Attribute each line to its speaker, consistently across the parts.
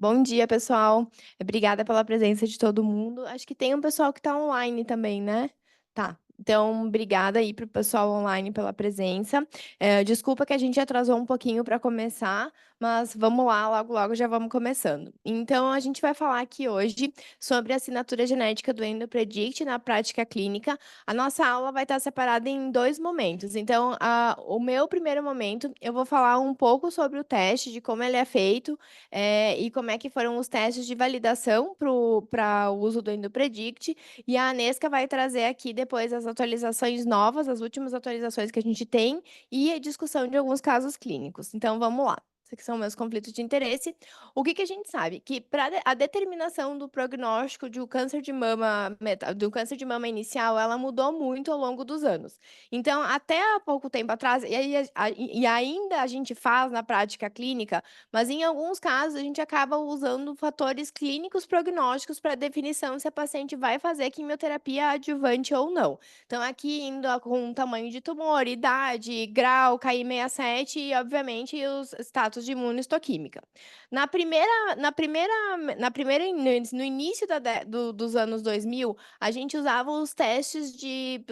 Speaker 1: Bom dia, pessoal. Obrigada pela presença de todo mundo. Acho que tem um pessoal que está online também, né? Tá. Então, obrigada aí para o pessoal online pela presença. Desculpa que a gente atrasou um pouquinho para começar, mas vamos lá, logo, logo já vamos começando. Então, a gente vai falar aqui hoje sobre a assinatura genética do EndoPredict na prática clínica. A nossa aula vai estar separada em dois momentos. Então, o meu primeiro momento, eu vou falar um pouco sobre o teste, de como ele é feito, e como é que foram os testes de validação para o uso do EndoPredict. E a Anesca vai trazer aqui depois as atualizações novas, as últimas atualizações que a gente tem e a discussão de alguns casos clínicos. Então, vamos lá. Esses aqui são meus conflitos de interesse. O que a gente sabe? Que para a determinação do prognóstico de um câncer de mama, do câncer de mama inicial, ela mudou muito ao longo dos anos. Então, até há pouco tempo atrás, e ainda a gente faz na prática clínica, mas em alguns casos, a gente acaba usando fatores clínicos prognósticos para definição se a paciente vai fazer quimioterapia adjuvante ou não. Então, aqui indo com tamanho de tumor, idade, grau, KI67 e, obviamente, os status de imunohistoquímica. No início dos anos 2000, a gente usava os testes de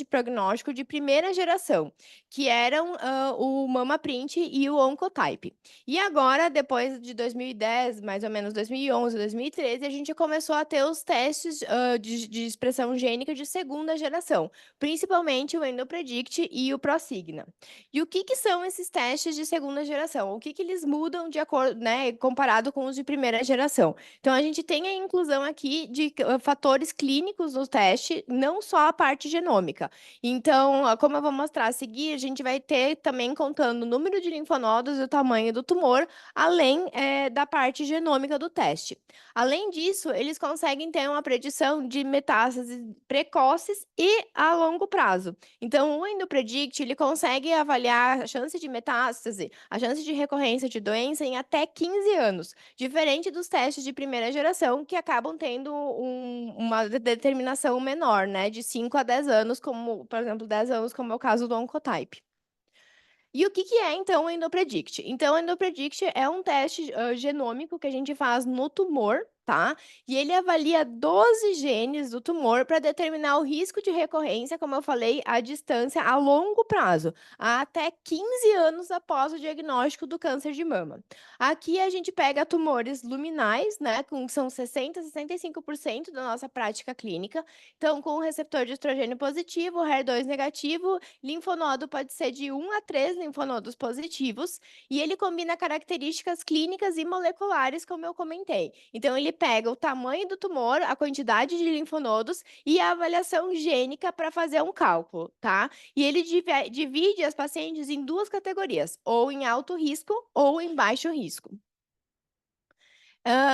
Speaker 1: prognóstico de primeira geração, que eram o MamaPrint e o Oncotype. E agora, depois de 2010, mais ou menos 2011, 2013, a gente começou a ter os testes de expressão gênica de segunda geração, principalmente o EndoPredict e o Prosigna. E o que são esses testes de segunda geração? O que eles mudam de acordo, né, comparado com os de primeira geração? Então, a gente tem a inclusão aqui de fatores clínicos no teste, não só a parte genômica. Então, como eu vou mostrar a seguir, a gente vai ter também contando o número de linfonodos e o tamanho do tumor, além da parte genômica do teste. Além disso, eles conseguem ter uma predição de metástases precoces e a longo prazo. Então, o EndoPredict, ele consegue avaliar a chance de metástase, a chance de recorrência de doença em até 15 anos, diferente dos testes de primeira geração, que acabam tendo uma determinação menor, né, de 5 a 10 anos, como, por exemplo, 10 anos, como é o caso do Oncotype. E o que é, então, o EndoPredict? Então, o EndoPredict é um teste genômico que a gente faz no tumor, tá? E ele avalia 12 genes do tumor para determinar o risco de recorrência, como eu falei, à distância a longo prazo, até 15 anos após o diagnóstico do câncer de mama. Aqui a gente pega tumores luminais, né, que são 60 a 65% da nossa prática clínica. Então, com o receptor de estrogênio positivo, HER2 negativo, linfonodo pode ser de 1 a 3 linfonodos positivos, e ele combina características clínicas e moleculares, como eu comentei. Então, ele pega o tamanho do tumor, a quantidade de linfonodos e a avaliação gênica para fazer um cálculo, tá? E ele divide as pacientes em duas categorias, ou em alto risco ou em baixo risco.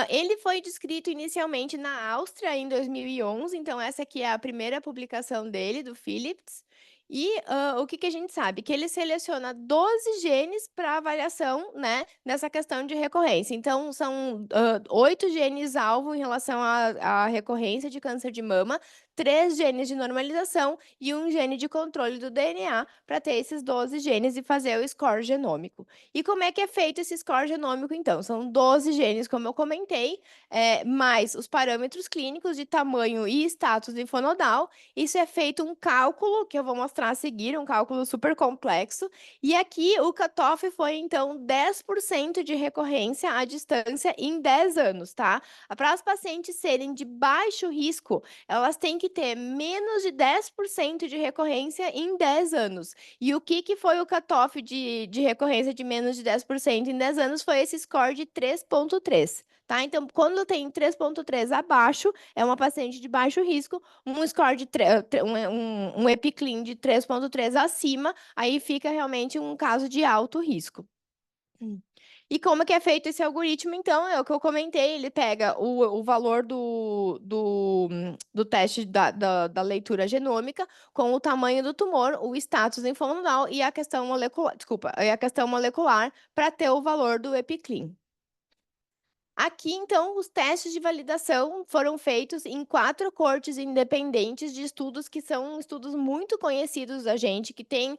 Speaker 1: Ele foi descrito inicialmente na Áustria em 2011, então essa aqui é a primeira publicação dele, do Philips. E o que a gente sabe? Que ele seleciona 12 genes para avaliação, né, nessa questão de recorrência. Então, são 8 genes-alvo em relação à recorrência de câncer de mama, 3 genes de normalização e um gene de controle do DNA para ter esses 12 genes e fazer o score genômico. E como é que é feito esse score genômico, então? São 12 genes, como eu comentei, mais os parâmetros clínicos de tamanho e status linfonodal. Isso é feito um cálculo, que eu vou mostrar a seguir, um cálculo super complexo. E aqui o cutoff foi, então, 10% de recorrência à distância em 10 anos, tá? Para as pacientes serem de baixo risco, elas têm que ter menos de 10% de recorrência em 10 anos. E o que foi o cutoff de recorrência de menos de 10% em 10 anos foi esse score de 3,3, tá? Então, quando tem 3,3 abaixo, é uma paciente de baixo risco, um score de um EpiClean de 3,3 acima, aí fica realmente um caso de alto risco. E como que é feito esse algoritmo, então? É o que eu comentei, ele pega o valor do teste da leitura genômica com o tamanho do tumor, o status linfonodal e a questão molecular, desculpa, e a questão molecular para ter o valor do EpiClean. Aqui, então, os testes de validação foram feitos em 4 cortes independentes de estudos que são estudos muito conhecidos da gente, que tem,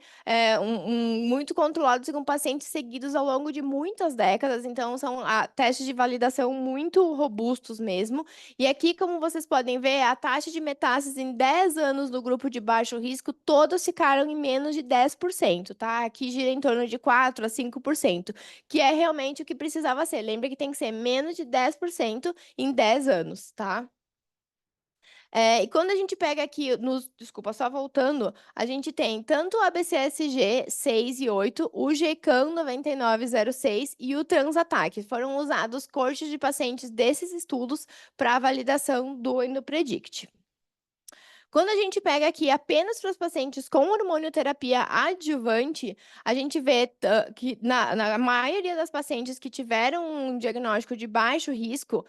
Speaker 1: muito controlados e com pacientes seguidos ao longo de muitas décadas, então são, testes de validação muito robustos mesmo. E aqui, como vocês podem ver, a taxa de metástase em 10 anos no grupo de baixo risco, todos ficaram em menos de 10%, tá? Aqui gira em torno de 4 a 5%. Que é realmente o que precisava ser. Lembra que tem que ser menos de 10% em 10 anos, tá? E quando a gente pega aqui nos desculpa, só voltando, a gente tem tanto o ABCSG 6 e 8, o GCAM 9906 e o Transatac. Foram usados cortes de pacientes desses estudos para a validação do EndoPredict. Quando a gente pega aqui apenas para os pacientes com hormonioterapia adjuvante, a gente vê que na maioria das pacientes que tiveram um diagnóstico de baixo risco,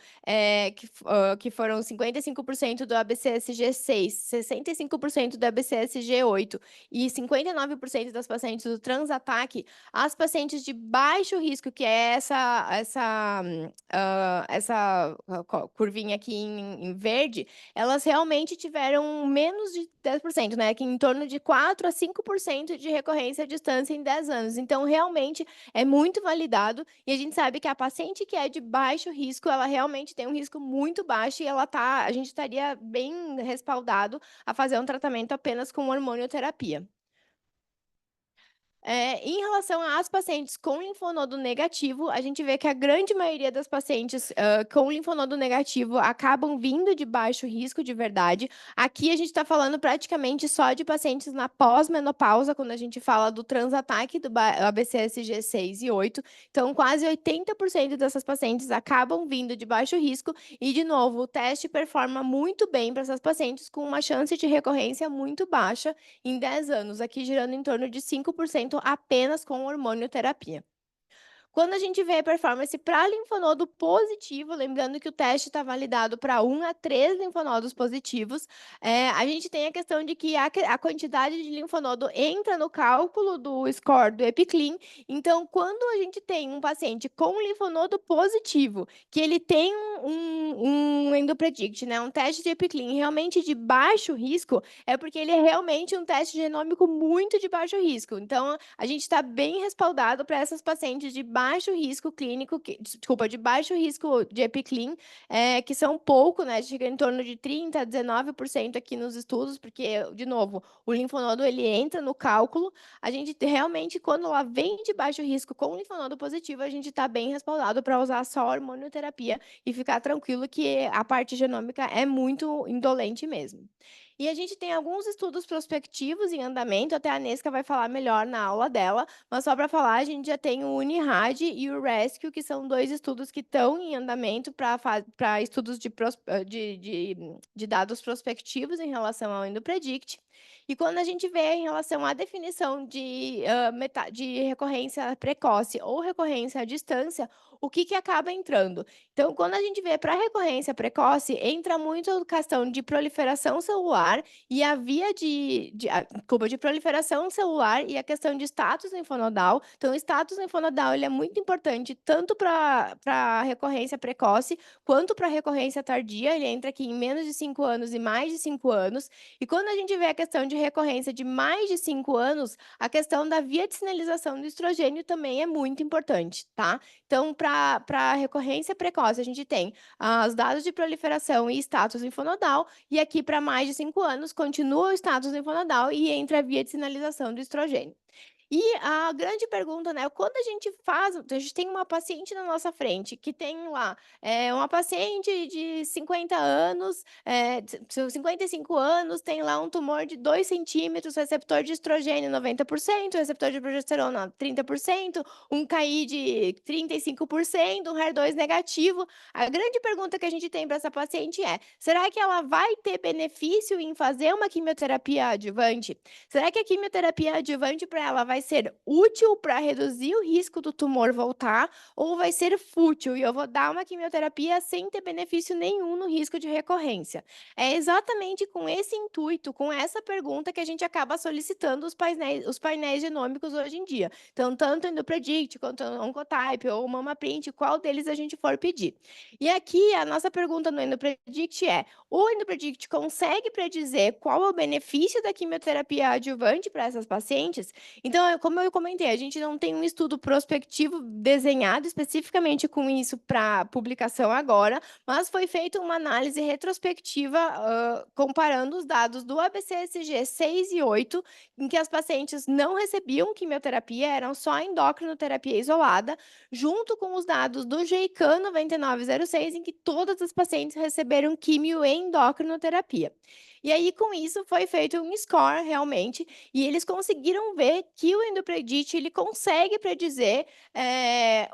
Speaker 1: que foram 55% do ABCSG6, 65% do ABCSG8 e 59% das pacientes do Transatac, as pacientes de baixo risco, que é essa curvinha aqui em verde, elas realmente tiveram menos de 10%, né, que em torno de 4 a 5% de recorrência à distância em 10 anos. Então, realmente é muito validado e a gente sabe que a paciente que é de baixo risco, ela realmente tem um risco muito baixo e a gente estaria bem respaldado a fazer um tratamento apenas com hormonioterapia. Em relação às pacientes com linfonodo negativo, a gente vê que a grande maioria das pacientes, com linfonodo negativo acabam vindo de baixo risco de verdade. Aqui a gente está falando praticamente só de pacientes na pós-menopausa, quando a gente fala do Transatac, do ABCSG 6 e 8. Então, quase 80% dessas pacientes acabam vindo de baixo risco e, de novo, o teste performa muito bem para essas pacientes com uma chance de recorrência muito baixa em 10 anos, aqui girando em torno de 5% apenas com hormonioterapia. Quando a gente vê a performance para linfonodo positivo, lembrando que o teste está validado para 1 a 3 linfonodos positivos, a gente tem a questão de que a quantidade de linfonodo entra no cálculo do score do EpiClean. Então, quando a gente tem um paciente com linfonodo positivo, que ele tem um EndoPredict, né, um teste de EpiClean realmente de baixo risco, é porque ele é realmente um teste genômico muito de baixo risco. Então, a gente está bem respaldado para essas pacientes de baixo risco clínico, desculpa, de baixo risco de EpiClean, que são pouco, né? Chega em torno de 30% a 19% aqui nos estudos, porque, de novo, o linfonodo ele entra no cálculo. A gente realmente, quando ela vem de baixo risco com linfonodo positivo, a gente está bem respaldado para usar só hormonioterapia e ficar tranquilo que a parte genômica é muito indolente mesmo. E a gente tem alguns estudos prospectivos em andamento, até a Nesca vai falar melhor na aula dela, mas só para falar, a gente já tem o UniRad e o Rescue, que são 2 estudos que estão em andamento para estudos de dados prospectivos em relação ao EndoPredict. E quando a gente vê em relação à definição de recorrência precoce ou recorrência à distância, o que acaba entrando? Então, quando a gente vê para recorrência precoce, entra muito a questão de proliferação celular e a via desculpa, de proliferação celular e a questão de status linfonodal. Então, o status linfonodal ele é muito importante tanto para recorrência precoce quanto para recorrência tardia. Ele entra aqui em menos de 5 anos e mais de 5 anos. E quando a gente vê a questão de recorrência de mais de 5 anos, a questão da via de sinalização do estrogênio também é muito importante, tá? Então, para recorrência precoce, a gente tem os dados de proliferação e status linfonodal, e aqui para mais de 5 anos continua o status linfonodal e entra a via de sinalização do estrogênio. E a grande pergunta, né, quando a gente tem uma paciente na nossa frente que tem lá, uma paciente de 50 anos, 55 anos, tem lá um tumor de 2 centímetros, receptor de estrogênio 90%, receptor de progesterona 30%, um KI de 35%, um HER2 negativo. A grande pergunta que a gente tem para essa paciente é: será que ela vai ter benefício em fazer uma quimioterapia adjuvante? Será que a quimioterapia adjuvante para ela vai vai ser útil para reduzir o risco do tumor voltar ou vai ser fútil e eu vou dar uma quimioterapia sem ter benefício nenhum no risco de recorrência. É exatamente com esse intuito, com essa pergunta que a gente acaba solicitando os painéis genômicos hoje em dia. Então, tanto o EndoPredict quanto o Oncotype ou o MamaPrint, qual deles a gente for pedir. E aqui a nossa pergunta no EndoPredict é: o EndoPredict consegue predizer qual é o benefício da quimioterapia adjuvante para essas pacientes? Então, como eu comentei, a gente não tem um estudo prospectivo desenhado especificamente com isso para publicação agora, mas foi feita uma análise retrospectiva comparando os dados do ABCSG 6 e 8, em que as pacientes não recebiam quimioterapia, eram só endocrinoterapia isolada, junto com os dados do GEICAM 9906, em que todas as pacientes receberam quimio e endocrinoterapia. E aí, com isso, foi feito um score realmente, e eles conseguiram ver que o EndoPredict ele consegue predizer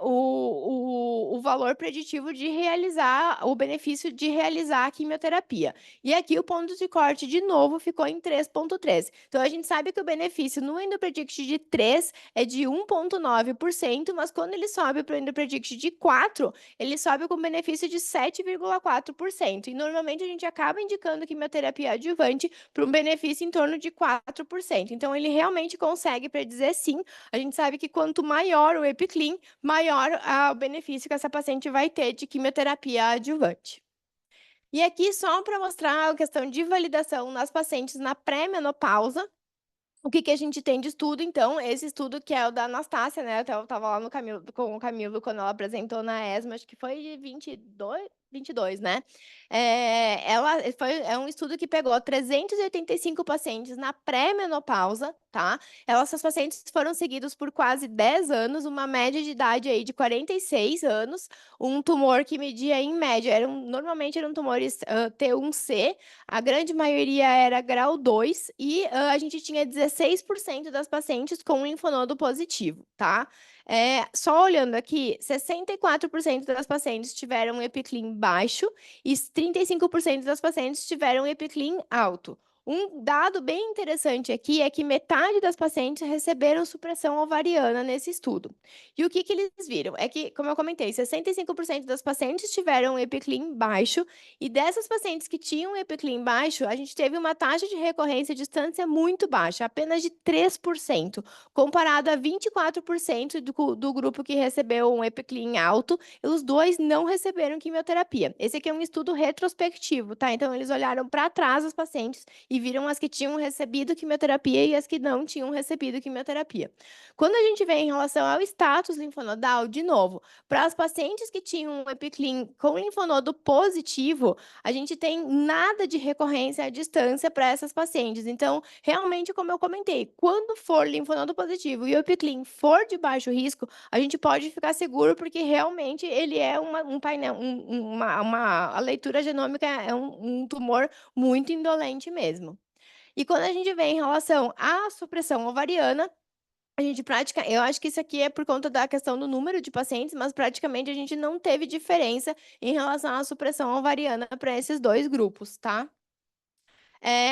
Speaker 1: o valor preditivo de realizar, o benefício de realizar a quimioterapia. E aqui o ponto de corte, de novo, ficou em 3,3. Então, a gente sabe que o benefício no EndoPredict de 3 é de 1,9%, mas quando ele sobe para o EndoPredict de 4, ele sobe com benefício de 7,4%. E normalmente a gente acaba indicando quimioterapia adjuvante para um benefício em torno de 4%. Então, ele realmente consegue predizer sim. A gente sabe que quanto maior o EpiClean, maior o benefício que essa paciente vai ter de quimioterapia adjuvante. E aqui, só para mostrar a questão de validação nas pacientes na pré-menopausa, o que a gente tem de estudo, então, esse estudo que é o da Anastácia, né? Eu estava lá com o Camilo quando ela apresentou na ESMO, acho que foi de 22, né? É um estudo que pegou 385 pacientes na pré-menopausa, tá? Essas pacientes foram seguidas por quase 10 anos, uma média de idade aí de 46 anos, um tumor que media em média, normalmente eram tumores T1C, a grande maioria era grau 2 e a gente tinha 16% das pacientes com linfonodo positivo, tá? Só olhando aqui, 64% das pacientes tiveram um EpiClean baixo e 35% das pacientes tiveram um EpiClean alto. Um dado bem interessante aqui é que metade das pacientes receberam supressão ovariana nesse estudo. E o que eles viram? É que, como eu comentei, 65% das pacientes tiveram um EpiClean baixo e dessas pacientes que tinham EpiClean baixo, a gente teve uma taxa de recorrência de distância muito baixa, apenas de 3%, comparado a 24% do grupo que recebeu um EpiClean alto, e os dois não receberam quimioterapia. Esse aqui é um estudo retrospectivo, tá? Então, eles olharam para trás os pacientes e viram as que tinham recebido quimioterapia e as que não tinham recebido quimioterapia. Quando a gente vê em relação ao status linfonodal, de novo, para as pacientes que tinham um EpiClean com linfonodo positivo, a gente tem nada de recorrência à distância para essas pacientes. Então, realmente, como eu comentei, quando for linfonodo positivo e o EpiClean for de baixo risco, a gente pode ficar seguro porque realmente ele é um painel, a leitura genômica é um tumor muito indolente mesmo. E quando a gente vê em relação à supressão ovariana, eu acho que isso aqui é por conta da questão do número de pacientes, mas praticamente a gente não teve diferença em relação à supressão ovariana para esses dois grupos, tá?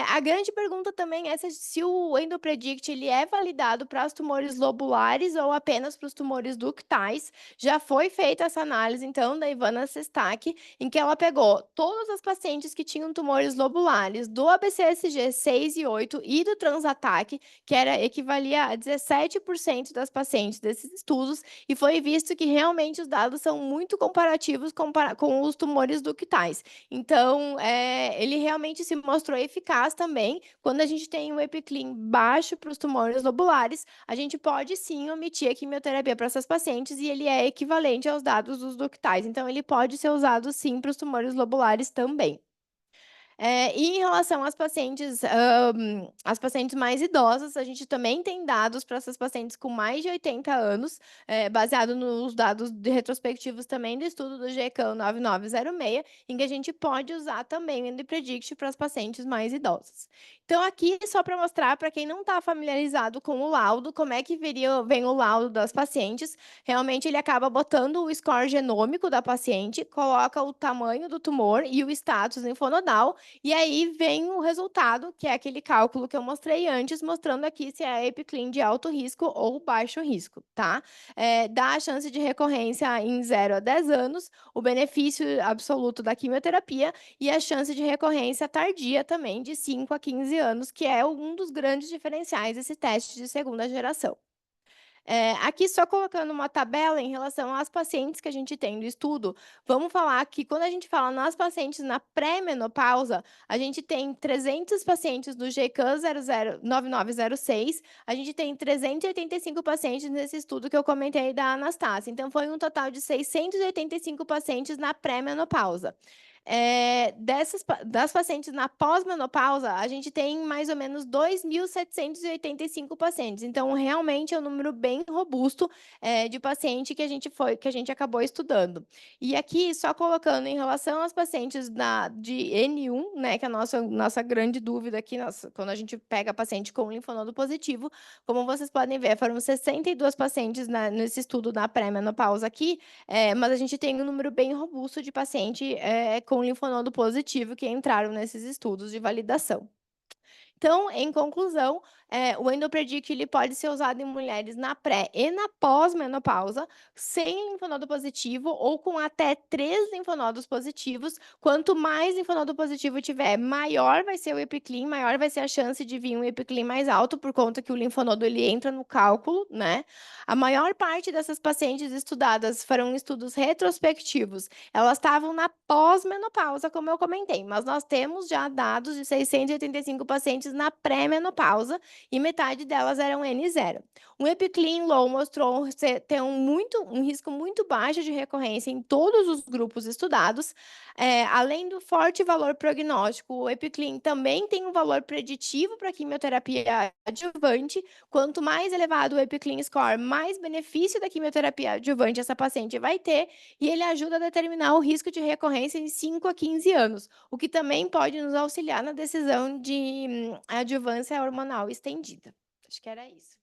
Speaker 1: A grande pergunta também é se o EndoPredict ele é validado para os tumores lobulares ou apenas para os tumores ductais. Já foi feita essa análise, então, da Ivana Sestak, em que ela pegou todas as pacientes que tinham tumores lobulares do ABCSG 6 e 8 e do Transatac, que equivalia a 17% das pacientes desses estudos, e foi visto que realmente os dados são muito comparativos com os tumores ductais. Então, ele realmente se mostrou eficaz também. Quando a gente tem um EpiClean baixo para os tumores lobulares, a gente pode sim omitir a quimioterapia para essas pacientes e ele é equivalente aos dados dos ductais. Então, ele pode ser usado sim para os tumores lobulares também. E em relação às pacientes mais idosas, a gente também tem dados para essas pacientes com mais de 80 anos, baseado nos dados retrospectivos também do estudo do GECAM 9906, em que a gente pode usar também o EndoPredict para as pacientes mais idosas. Então, aqui, só para mostrar para quem não está familiarizado com o laudo, como é que vem o laudo das pacientes. Realmente, ele acaba botando o score genômico da paciente, coloca o tamanho do tumor e o status linfonodal, E aí vem o resultado, que é aquele cálculo que eu mostrei antes, mostrando aqui se é epiclean de alto risco ou baixo risco, tá? Dá a chance de recorrência em 0 a 10 anos, o benefício absoluto da quimioterapia e a chance de recorrência tardia também, de 5 a 15 anos, que é um dos grandes diferenciais desse teste de segunda geração. Aqui só colocando uma tabela em relação às pacientes que a gente tem do estudo, vamos falar que quando a gente fala nas pacientes na pré-menopausa, a gente tem 300 pacientes do GCAN 009906, a gente tem 385 pacientes nesse estudo que eu comentei da Anastácia. Então, foi um total de 685 pacientes na pré-menopausa. Das pacientes na pós-menopausa, a gente tem mais ou menos 2.785 pacientes. Então, realmente é um número bem robusto de paciente que a gente acabou estudando. E aqui, só colocando em relação às pacientes de N1, né, que é a nossa grande dúvida aqui, quando a gente pega paciente com linfonodo positivo, como vocês podem ver, foram 62 pacientes nesse estudo da pré-menopausa aqui, mas a gente tem um número bem robusto de paciente com linfonodo positivo que entraram nesses estudos de validação. Então, em conclusão, o Endopredict ele pode ser usado em mulheres na pré e na pós-menopausa, sem linfonodo positivo ou com até 3 linfonodos positivos. Quanto mais linfonodo positivo tiver, maior vai ser o epiclean, maior vai ser a chance de vir um epiclean mais alto, por conta que o linfonodo ele entra no cálculo, né? A maior parte dessas pacientes estudadas foram estudos retrospectivos. Elas estavam na pós-menopausa, como eu comentei, mas nós temos já dados de 685 pacientes na pré-menopausa e metade delas eram N0. O Epiclean Low mostrou ter um risco muito baixo de recorrência em todos os grupos estudados. Além do forte valor prognóstico, o Epiclean também tem um valor preditivo para quimioterapia adjuvante. Quanto mais elevado o Epiclean Score, mais benefício da quimioterapia adjuvante essa paciente vai ter, e ele ajuda a determinar o risco de recorrência em 5 a 15 anos, o que também pode nos auxiliar na decisão de adjuvância hormonal estendida. Acho que era isso.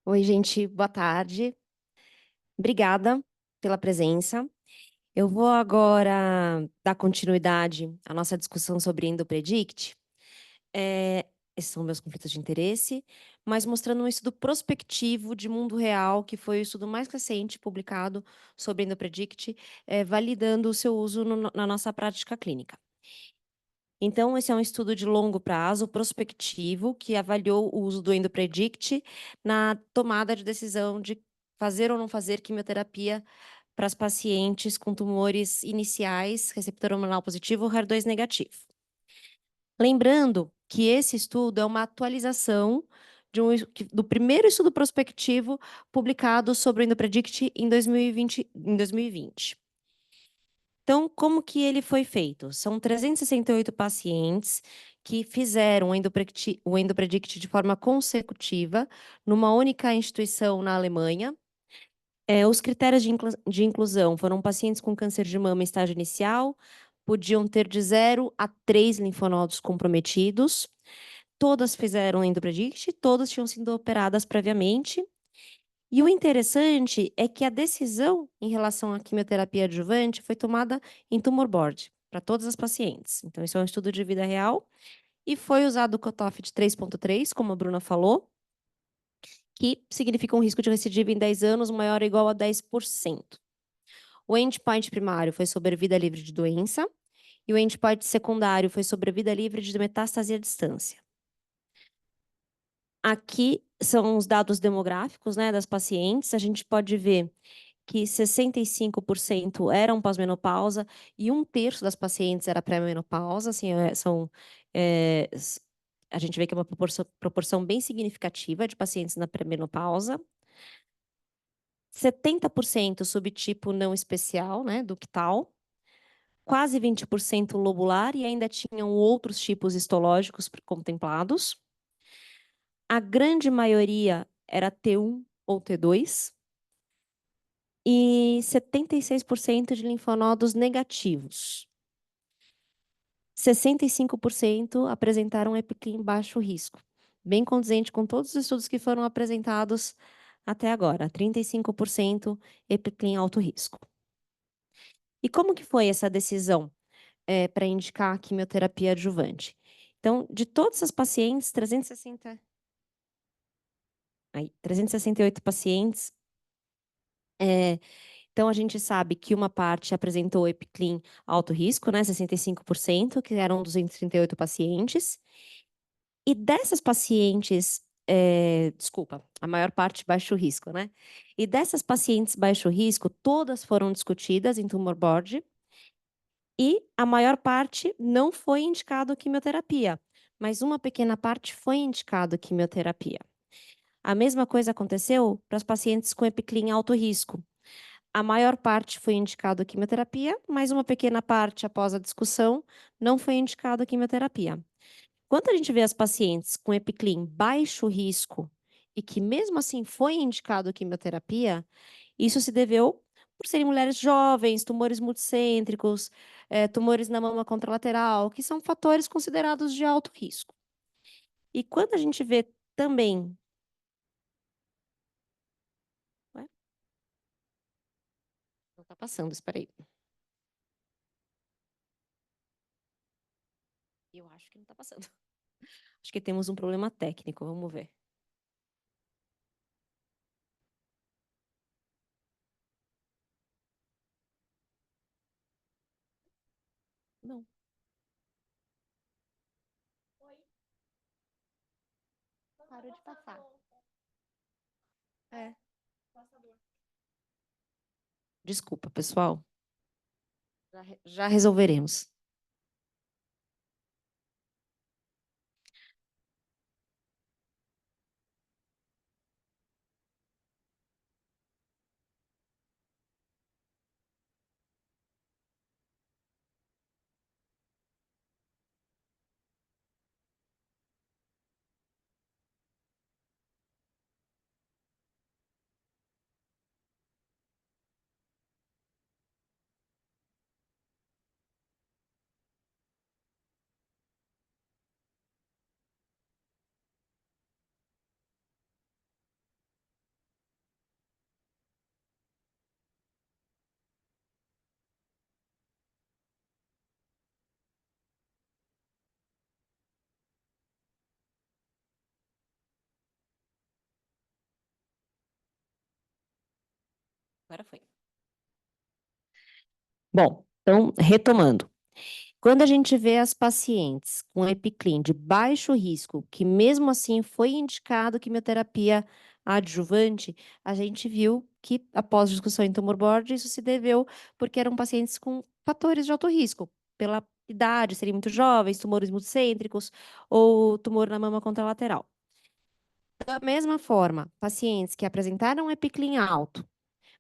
Speaker 2: Oi, gente, boa tarde. Obrigada pela presença. Eu vou agora dar continuidade à nossa discussão sobre EndoPredict. Esses são meus conflitos de interesse, mas mostrando um estudo prospectivo de mundo real, que foi o estudo mais recente publicado sobre EndoPredict, validando o seu uso na nossa prática clínica. Então, esse é um estudo de longo prazo, prospectivo, que avaliou o uso do EndoPredict na tomada de decisão de fazer ou não fazer quimioterapia para as pacientes com tumores iniciais, receptor hormonal positivo ou HER2 negativo. Lembrando que esse estudo é uma atualização do primeiro estudo prospectivo publicado sobre o EndoPredict em 2020. Então, como que ele foi feito? São 368 pacientes que fizeram o EndoPredict de forma consecutiva numa única instituição na Alemanha. Os critérios de inclusão foram pacientes com câncer de mama em estágio inicial, podiam ter de 0 a 3 linfonodos comprometidos. Todas fizeram EndoPredict, todas tinham sido operadas previamente. E o interessante é que a decisão em relação à quimioterapia adjuvante foi tomada em tumor board, para todas as pacientes. Então, isso é um estudo de vida real. E foi usado o cutoff de 3,3, como a Bruna falou, que significa um risco de recidiva em 10 anos maior ou igual a 10%. O endpoint primário foi sobre vida livre de doença, e o endpoint secundário foi sobre vida livre de metástase à distância. Aqui são os dados demográficos, né, das pacientes. A gente pode ver que 65% eram pós-menopausa e 1/3 das pacientes era pré-menopausa. Assim, a gente vê que é uma proporção bem significativa de pacientes na pré-menopausa. 70% subtipo não especial, né, do CTAL. Quase 20% lobular e ainda tinham outros tipos histológicos contemplados. A grande maioria era T1 ou T2 e 76% de linfonodos negativos. 65% apresentaram EpiClean baixo risco, bem condizente com todos os estudos que foram apresentados até agora, 35% EpiClean alto risco. E como que foi essa decisão para indicar a quimioterapia adjuvante? Então, de todas as pacientes, 368 pacientes, então a gente sabe que uma parte apresentou EpiClean alto risco, né, 65%, que eram 238 pacientes, e dessas pacientes, desculpa, a maior parte baixo risco, né? E dessas pacientes baixo risco, todas foram discutidas em tumor board e a maior parte não foi indicado quimioterapia, mas uma pequena parte foi indicado quimioterapia. A mesma coisa aconteceu para as pacientes com EpiClean alto risco. A maior parte foi indicado quimioterapia, mas uma pequena parte, após a discussão, não foi indicado quimioterapia. Quando a gente vê as pacientes com EpiClean baixo risco e que mesmo assim foi indicado quimioterapia, isso se deveu por serem mulheres jovens, tumores multicêntricos, tumores na mama contralateral, que são fatores considerados de alto risco. E quando a gente vê também... Ué? Não está passando, espera aí. Eu acho que não está passando. Acho que temos um problema técnico, vamos ver. Não. Parou de passar. É. Desculpa, pessoal. Já resolveremos. Agora foi. Bom, então, retomando. Quando a gente vê as pacientes com EpiClean de baixo risco, que mesmo assim foi indicado quimioterapia adjuvante, a gente viu que, após discussão em tumor board, isso se deveu porque eram pacientes com fatores de alto risco, pela idade, serem muito jovens, tumores multicêntricos ou tumor na mama contralateral. Da mesma forma, pacientes que apresentaram EpiClean alto,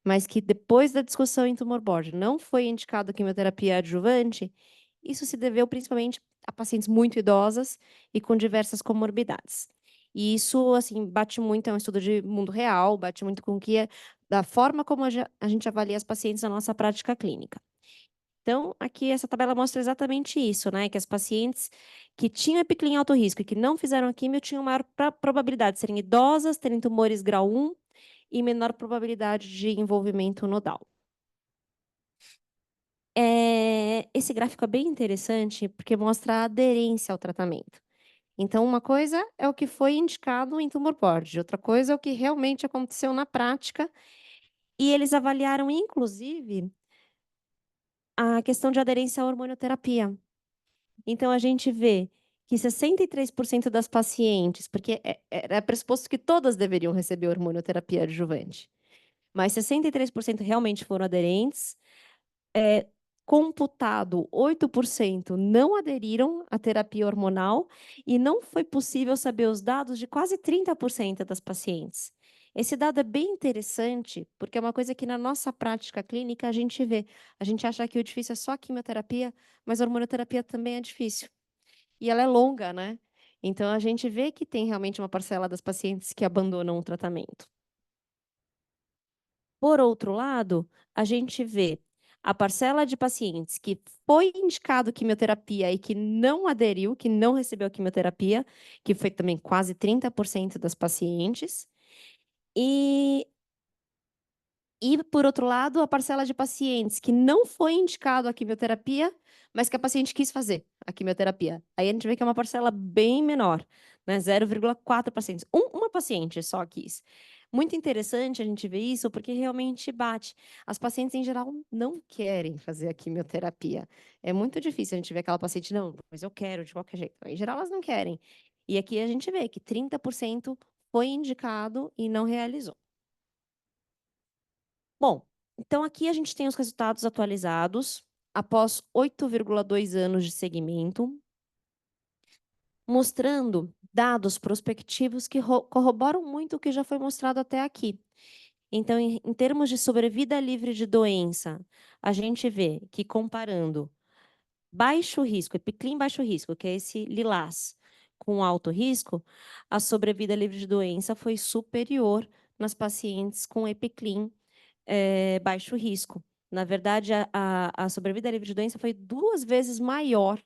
Speaker 2: mas que depois da discussão em tumor board não foi indicado quimioterapia adjuvante, isso se deveu principalmente a pacientes muito idosas e com diversas comorbidades. E isso, assim, bate muito, é um estudo de mundo real, bate muito com o que é, da forma como a gente avalia as pacientes na nossa prática clínica. Então, aqui essa tabela mostra exatamente isso, né? Que as pacientes que tinham EpiClean alto risco e que não fizeram a quimio tinham maior probabilidade de serem idosas, terem tumores grau 1 e menor probabilidade de envolvimento nodal. Esse gráfico é bem interessante porque mostra a aderência ao tratamento. Então, uma coisa é o que foi indicado em tumor board, outra coisa é o que realmente aconteceu na prática, e eles avaliaram, inclusive, a questão de aderência à hormonioterapia. Então, a gente vê que 63% das pacientes, porque era pressuposto que todas deveriam receber hormonioterapia adjuvante, mas 63% realmente foram aderentes, computado 8% não aderiram à terapia hormonal e não foi possível saber os dados de quase 30% das pacientes. Esse dado é bem interessante, porque é uma coisa que na nossa prática clínica a gente vê. A gente acha que o difícil é só a quimioterapia, mas a hormonoterapia também é difícil. E ela é longa, né? Então a gente vê que tem realmente uma parcela das pacientes que abandonam o tratamento. Por outro lado, a gente vê A parcela de pacientes que foi indicado quimioterapia e que não aderiu, que não recebeu a quimioterapia, que foi também quase 30% das pacientes. E por outro lado, a parcela de pacientes que não foi indicado a quimioterapia, mas que a paciente quis fazer a quimioterapia. Aí a gente vê que é uma parcela bem menor, né? 0,4 pacientes. Uma paciente só quis. Muito interessante a gente ver isso, porque realmente bate. As pacientes, em geral, não querem fazer a quimioterapia. É muito difícil a gente ver aquela paciente, não, mas eu quero de qualquer jeito. Em geral, elas não querem. E aqui a gente vê que 30% foi indicado e não realizou. Bom, então aqui a gente tem os resultados atualizados após 8,2 anos de segmento, mostrando dados prospectivos que corroboram muito o que já foi mostrado até aqui. Então, em termos de sobrevida livre de doença, a gente vê que comparando baixo risco, Epiclin baixo risco, que é esse lilás, com alto risco, a sobrevida livre de doença foi superior nas pacientes com Epiclin baixo risco. Na verdade, a sobrevida livre de doença foi 2 vezes maior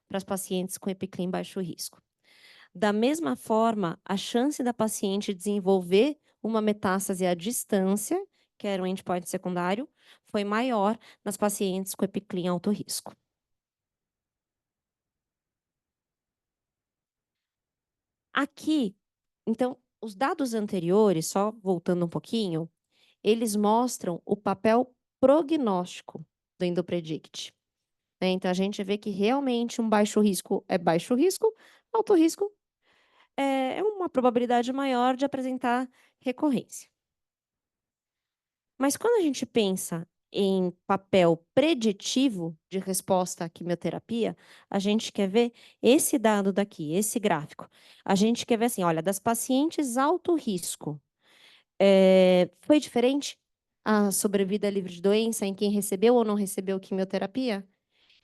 Speaker 2: para as pacientes com Epiclin baixo risco. Da mesma forma, a chance da paciente desenvolver uma metástase à distância, que era um endpoint secundário, foi maior nas pacientes com Epiclin alto risco. Aqui, então, os dados anteriores, só voltando um pouquinho, eles mostram o papel prognóstico do Endopredict. Né? Então, a gente vê que realmente um baixo risco é baixo risco, alto risco é uma probabilidade maior de apresentar recorrência. Mas quando a gente pensa em papel preditivo de resposta à quimioterapia, a gente quer ver esse dado daqui, esse gráfico. A gente quer ver assim, olha, das pacientes alto risco, foi diferente a sobrevida livre de doença em quem recebeu ou não recebeu quimioterapia?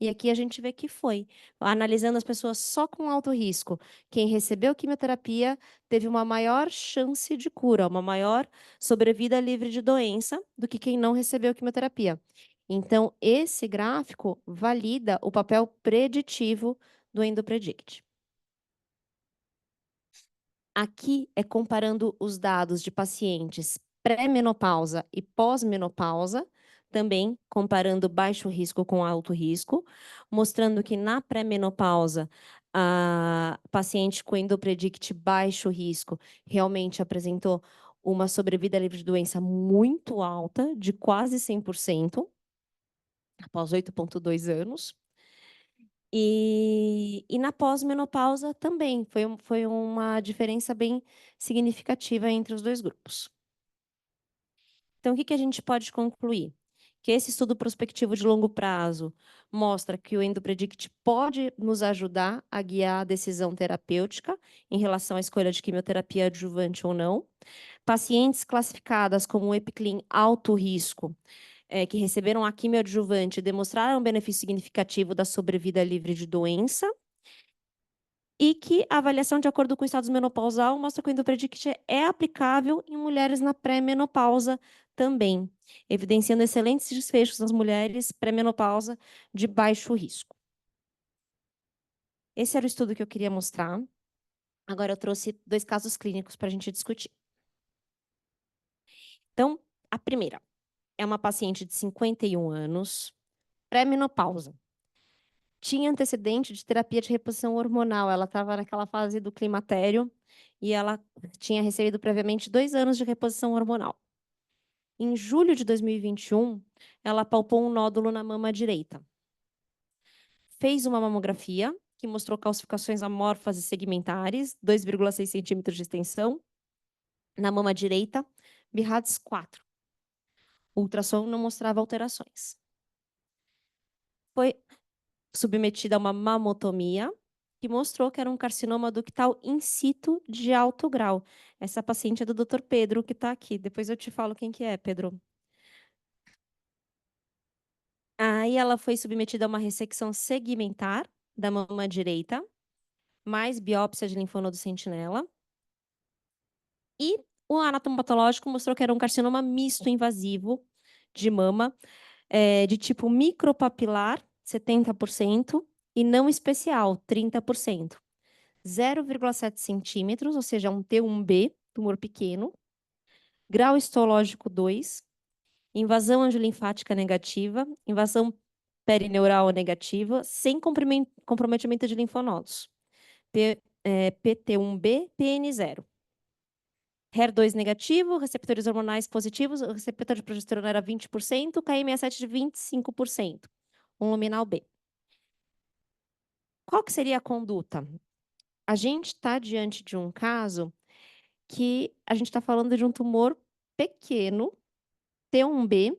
Speaker 2: E aqui a gente vê que foi. Analisando as pessoas só com alto risco, quem recebeu quimioterapia teve uma maior chance de cura, uma maior sobrevida livre de doença do que quem não recebeu quimioterapia. Então, esse gráfico valida o papel preditivo do EndoPredict. Aqui é comparando os dados de pacientes pré-menopausa e pós-menopausa, também comparando baixo risco com alto risco, mostrando que na pré-menopausa, a paciente com endopredict baixo risco realmente apresentou uma sobrevida livre de doença muito alta, de quase 100%, após 8,2 anos. E na pós-menopausa também, foi uma diferença bem significativa entre os dois grupos. Então, o que a gente pode concluir? Que esse estudo prospectivo de longo prazo mostra que o EndoPredict pode nos ajudar a guiar a decisão terapêutica em relação à escolha de quimioterapia adjuvante ou não. Pacientes classificadas como Epiclin alto risco, que receberam a quimioadjuvante, demonstraram um benefício significativo da sobrevida livre de doença, e que a avaliação de acordo com o status menopausal mostra que o Endopredict é aplicável em mulheres na pré-menopausa também, evidenciando excelentes desfechos nas mulheres pré-menopausa de baixo risco. Esse era o estudo que eu queria mostrar. Agora eu trouxe 2 casos clínicos para a gente discutir. Então, a primeira é uma paciente de 51 anos, pré-menopausa. Tinha antecedente de terapia de reposição hormonal. Ela estava naquela fase do climatério e ela tinha recebido previamente 2 anos de reposição hormonal. Em julho de 2021, ela palpou um nódulo na mama direita. Fez uma mamografia, que mostrou calcificações amorfas e segmentares, 2,6 centímetros de extensão, na mama direita, BIRADS 4. O ultrassom não mostrava alterações. Foi submetida a uma mamotomia, que mostrou que era um carcinoma ductal in situ de alto grau. Essa paciente é do Dr. Pedro, que está aqui. Depois eu te falo quem que é, Pedro. Aí ela foi submetida a uma ressecção segmentar da mama direita, mais biópsia de linfonodo sentinela. E o anatomopatológico mostrou que era um carcinoma misto invasivo de mama, de tipo micropapilar, 70%, e não especial, 30%. 0,7 centímetros, ou seja, um T1B, tumor pequeno. Grau histológico 2, invasão angiolinfática negativa, invasão perineural negativa, sem comprometimento de linfonodos. PT1B, PN0. HER2 negativo, receptores hormonais positivos, o receptor de progesterona era 20%, KM67 de 25%. Um luminal B. Qual que seria a conduta? A gente está diante de um caso que a gente está falando de um tumor pequeno, T1B,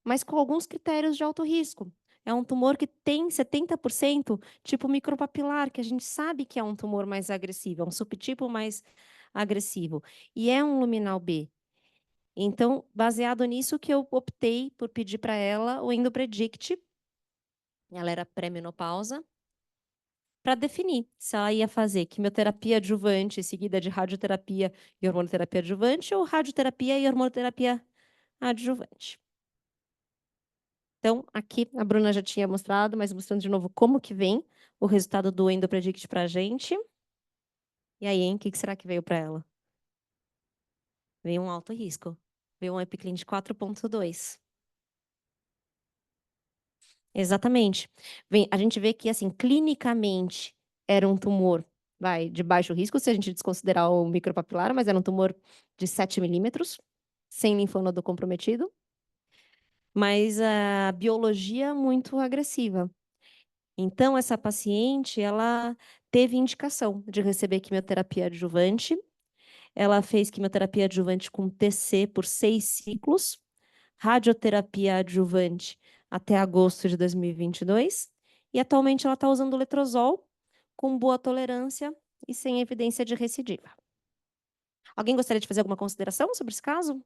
Speaker 2: mas com alguns critérios de alto risco. É um tumor que tem 70% tipo micropapilar, que a gente sabe que é um tumor mais agressivo, é um subtipo mais agressivo. E é um luminal B. Então, baseado nisso que eu optei por pedir para ela o Endopredict. Ela era pré-menopausa, para definir se ela ia fazer quimioterapia adjuvante seguida de radioterapia e hormonoterapia adjuvante ou radioterapia e hormonoterapia adjuvante. Então, aqui a Bruna já tinha mostrado, mas mostrando de novo como que vem o resultado do Endopredict para a gente. E aí, hein, o que será que veio para ela? Veio um alto risco. Veio um Epiclin de 4,2. Exatamente. A gente vê que, assim, clinicamente era um tumor, de baixo risco, se a gente desconsiderar o micropapilar, mas era um tumor de 7 milímetros, sem linfonodo comprometido, mas a biologia muito agressiva. Então, essa paciente, ela teve indicação de receber quimioterapia adjuvante. Ela fez quimioterapia adjuvante com TC por 6 ciclos, radioterapia adjuvante até agosto de 2022, e atualmente ela está usando letrozol com boa tolerância e sem evidência de recidiva. Alguém gostaria de fazer alguma consideração sobre esse caso?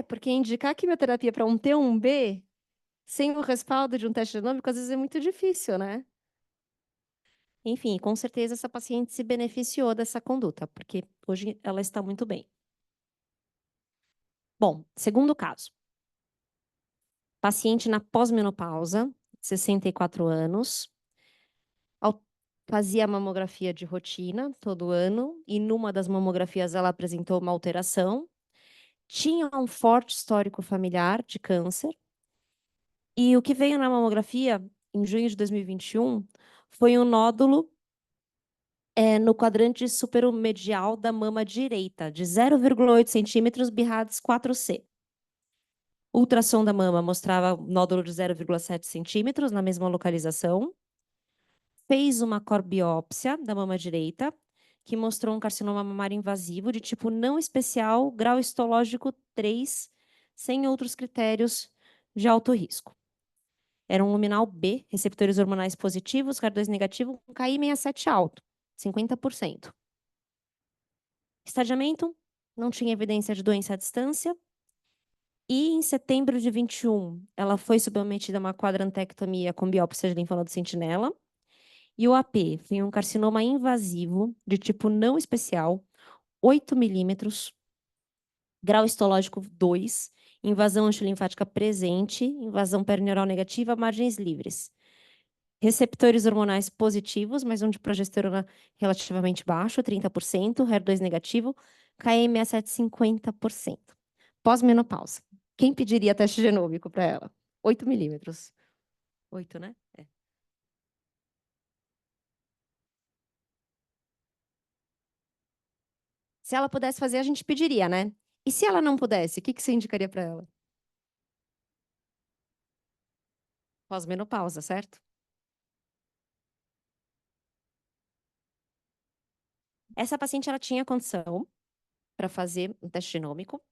Speaker 2: Porque indicar quimioterapia para um T1B sem o respaldo de um teste genômico às vezes é muito difícil, né? Enfim, com certeza essa paciente se beneficiou dessa conduta, porque hoje ela está muito bem. Bom, segundo caso. Paciente na pós-menopausa, 64 anos, fazia mamografia de rotina todo ano, e numa das mamografias ela apresentou uma alteração, tinha um forte histórico familiar de câncer, e o que veio na mamografia, em junho de 2021, foi um nódulo no quadrante superomedial da mama direita, de 0,8 centímetros, BIRADS 4C. Ultrassom da mama mostrava nódulo de 0,7 centímetros na mesma localização. Fez uma corbiópsia da mama direita, que mostrou um carcinoma mamário invasivo de tipo não especial, grau histológico 3, sem outros critérios de alto risco. Era um luminal B, receptores hormonais positivos, HER2 negativo, com KI67 alto, 50%. Estadiamento, não tinha evidência de doença à distância. E em setembro de 21, ela foi submetida a uma quadrantectomia com biópsia de linfonodo sentinela. E o AP foi um carcinoma invasivo de tipo não especial, 8 milímetros, grau histológico 2, invasão antilinfática presente, invasão perineural negativa, margens livres. Receptores hormonais positivos, mas um de progesterona relativamente baixo, 30%, HER2 negativo, KM67 50%. Pós-menopausa. Quem pediria teste genômico para ela? 8 milímetros. 8, né? É. Se ela pudesse fazer, a gente pediria, né? E se ela não pudesse, o que você indicaria para ela? Pós-menopausa, certo? Essa paciente, ela tinha condição para fazer um teste genômico.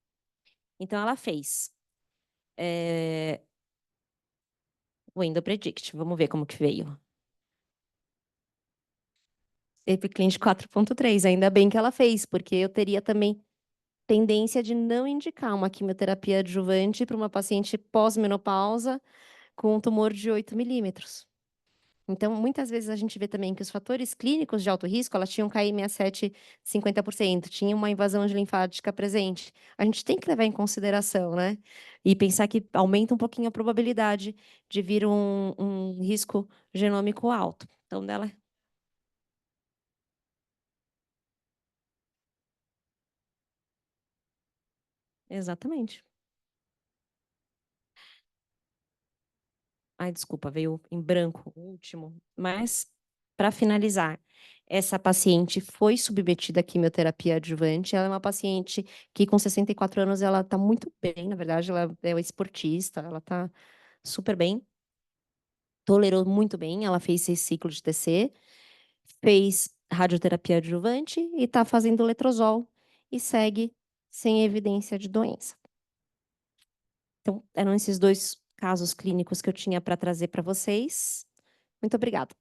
Speaker 2: Então, ela fez o Endopredict. Vamos ver como que veio. Epiclinic 4,3. Ainda bem que ela fez, porque eu teria também tendência de não indicar uma quimioterapia adjuvante para uma paciente pós-menopausa com um tumor de 8 milímetros. Então, muitas vezes a gente vê também que os fatores clínicos de alto risco, elas tinham KI67 50%, tinha uma invasão de linfática presente. A gente tem que levar em consideração, né? E pensar que aumenta um pouquinho a probabilidade de vir um risco genômico alto. Então, dela. Exatamente. Ai, desculpa, veio em branco o último. Mas, para finalizar, essa paciente foi submetida à quimioterapia adjuvante. Ela é uma paciente que, com 64 anos, ela está muito bem. Na verdade, ela é uma esportista, ela está super bem. Tolerou muito bem. Ela fez 6 ciclos de TC, fez radioterapia adjuvante e está fazendo letrozol e segue sem evidência de doença. Então, eram esses 2 casos clínicos que eu tinha para trazer para vocês. Muito obrigada.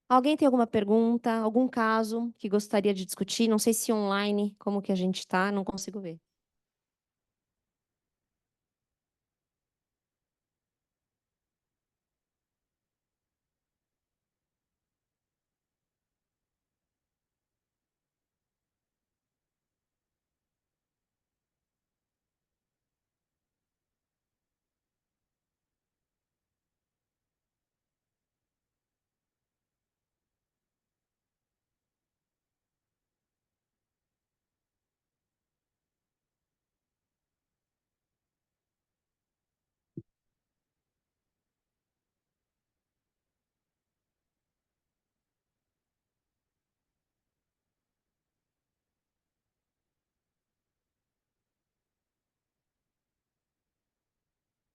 Speaker 2: Alguém tem alguma pergunta, algum caso que gostaria de discutir? Não sei se online, como que a gente está, não consigo ver.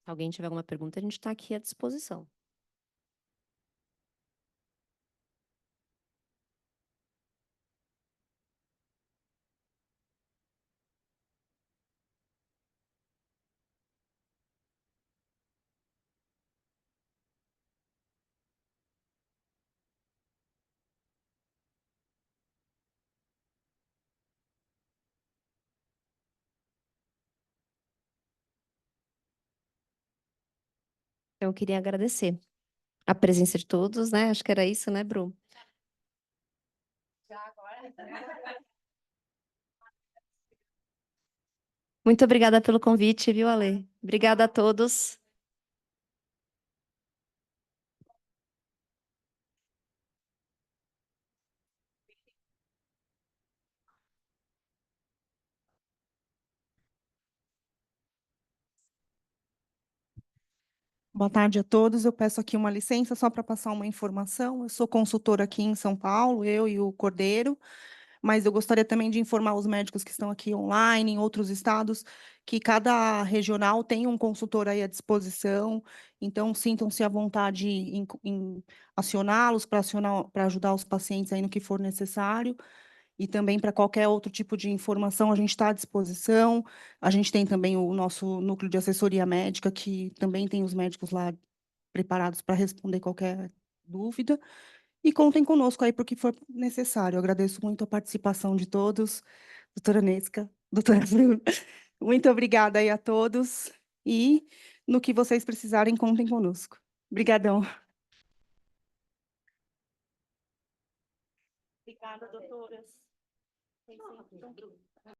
Speaker 2: Se alguém tiver alguma pergunta, a gente está aqui à disposição. Então, eu queria agradecer a presença de todos, né? Acho que era isso, né, Bru? Muito obrigada pelo convite, viu, Ale? Obrigada a todos.
Speaker 3: Boa tarde a todos. Eu peço aqui uma licença só para passar uma informação. Eu sou consultora aqui em São Paulo, eu e o Cordeiro, mas eu gostaria também de informar os médicos que estão aqui online, em outros estados, que cada regional tem um consultor aí à disposição. Então, sintam-se à vontade em acioná-los para ajudar os pacientes aí no que for necessário. E também para qualquer outro tipo de informação, a gente está à disposição. A gente tem também o nosso núcleo de assessoria médica, que também tem os médicos lá preparados para responder qualquer dúvida. E contem conosco aí para o que for necessário. Eu agradeço muito a participação de todos, doutora Nesca, doutora Bruna. Muito obrigada aí a todos. E no que vocês precisarem, contem conosco. Obrigadão. Obrigada, doutoras.